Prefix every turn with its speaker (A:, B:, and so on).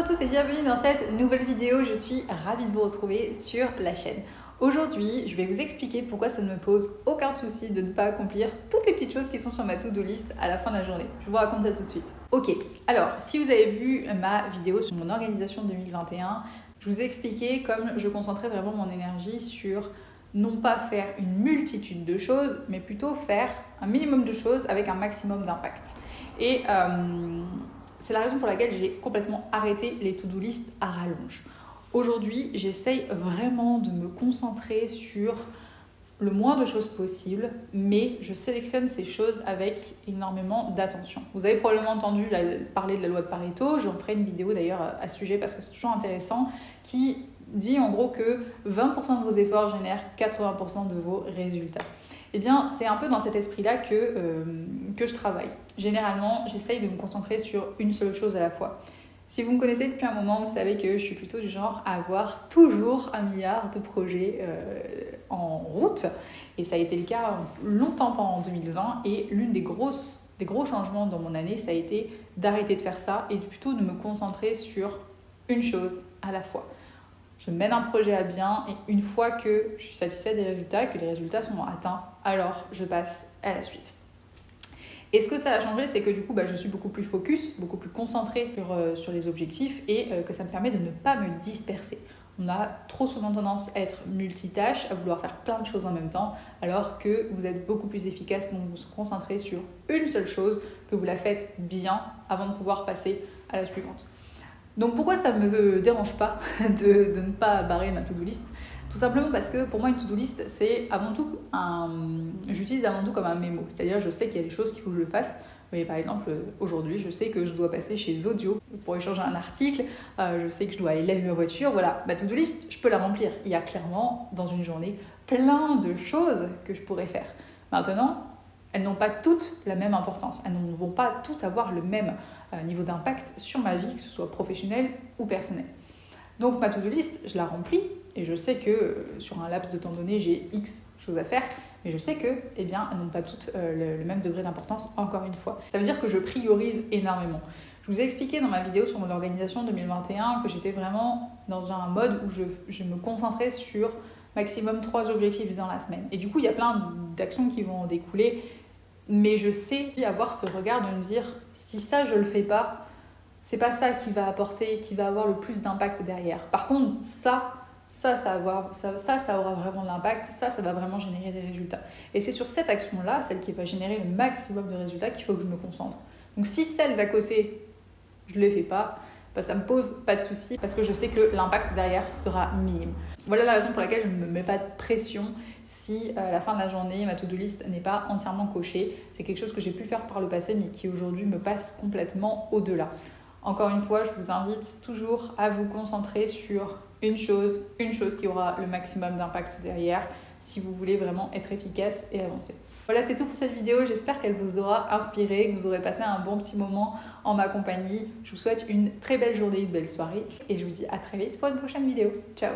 A: Bonjour à tous et bienvenue dans cette nouvelle vidéo. Je suis ravie de vous retrouver sur la chaîne. Aujourd'hui, je vais vous expliquer pourquoi ça ne me pose aucun souci de ne pas accomplir toutes les petites choses qui sont sur ma to-do list à la fin de la journée. Je vous raconte ça tout de suite. Ok, alors si vous avez vu ma vidéo sur mon organisation 2021, je vous ai expliqué comme je concentrais vraiment mon énergie sur non pas faire une multitude de choses, mais plutôt faire un minimum de choses avec un maximum d'impact. Et c'est la raison pour laquelle j'ai complètement arrêté les to-do list à rallonge. Aujourd'hui, j'essaye vraiment de me concentrer sur le moins de choses possible, mais je sélectionne ces choses avec énormément d'attention. Vous avez probablement entendu parler de la loi de Pareto, j'en ferai une vidéo d'ailleurs à ce sujet parce que c'est toujours intéressant, qui dit en gros que 20% de vos efforts génèrent 80% de vos résultats. Eh bien, c'est un peu dans cet esprit-là que je travaille. Généralement, j'essaye de me concentrer sur une seule chose à la fois. Si vous me connaissez depuis un moment, vous savez que je suis plutôt du genre à avoir toujours 1 milliard de projets en route. Et ça a été le cas longtemps pendant 2020. Et des gros changements dans mon année, ça a été d'arrêter de faire ça et plutôt de me concentrer sur une chose à la fois. Je mène un projet à bien et une fois que je suis satisfaite des résultats, que les résultats sont atteints, alors je passe à la suite. Et ce que ça a changé, c'est que du coup, je suis beaucoup plus focus, beaucoup plus concentrée sur les objectifs et que ça me permet de ne pas me disperser. On a trop souvent tendance à être multitâche, à vouloir faire plein de choses en même temps, alors que vous êtes beaucoup plus efficace quand vous vous concentrez sur une seule chose, que vous la faites bien avant de pouvoir passer à la suivante. Donc pourquoi ça ne me dérange pas de ne pas barrer ma to-do list ? Tout simplement parce que pour moi une to-do list c'est avant tout j'utilise avant tout comme un mémo. C'est-à-dire je sais qu'il y a des choses qu'il faut que je fasse. Mais par exemple aujourd'hui je sais que je dois passer chez Audio pour échanger un article. Je sais que je dois aller laver ma voiture. Voilà, ma to-do list je peux la remplir. Il y a clairement dans une journée plein de choses que je pourrais faire. Maintenant, elles n'ont pas toutes la même importance. Elles ne vont pas toutes avoir le même niveau d'impact sur ma vie, que ce soit professionnelle ou personnelle. Donc ma to-do list, je la remplis et je sais que sur un laps de temps donné, j'ai X choses à faire, mais je sais que, elles n'ont pas toutes le même degré d'importance, encore une fois. Ça veut dire que je priorise énormément. Je vous ai expliqué dans ma vidéo sur mon organisation 2021 que j'étais vraiment dans un mode où je me concentrais sur maximum 3 objectifs dans la semaine. Et du coup, il y a plein d'actions qui vont en découler. Mais je sais avoir ce regard de me dire, si ça je le fais pas, c'est pas ça qui va apporter, qui va avoir le plus d'impact derrière. Par contre, ça aura vraiment de l'impact, ça va vraiment générer des résultats. Et c'est sur cette action-là, celle qui va générer le maximum de résultats, qu'il faut que je me concentre. Donc si celles à côté, je ne les fais pas, ça ne me pose pas de souci parce que je sais que l'impact derrière sera minime. Voilà la raison pour laquelle je ne me mets pas de pression si à la fin de la journée, ma to-do list n'est pas entièrement cochée. C'est quelque chose que j'ai pu faire par le passé mais qui aujourd'hui me passe complètement au-delà. Encore une fois, je vous invite toujours à vous concentrer sur une chose qui aura le maximum d'impact derrière si vous voulez vraiment être efficace et avancer. Voilà, c'est tout pour cette vidéo. J'espère qu'elle vous aura inspiré, que vous aurez passé un bon petit moment en ma compagnie. Je vous souhaite une très belle journée, une belle soirée et je vous dis à très vite pour une prochaine vidéo. Ciao!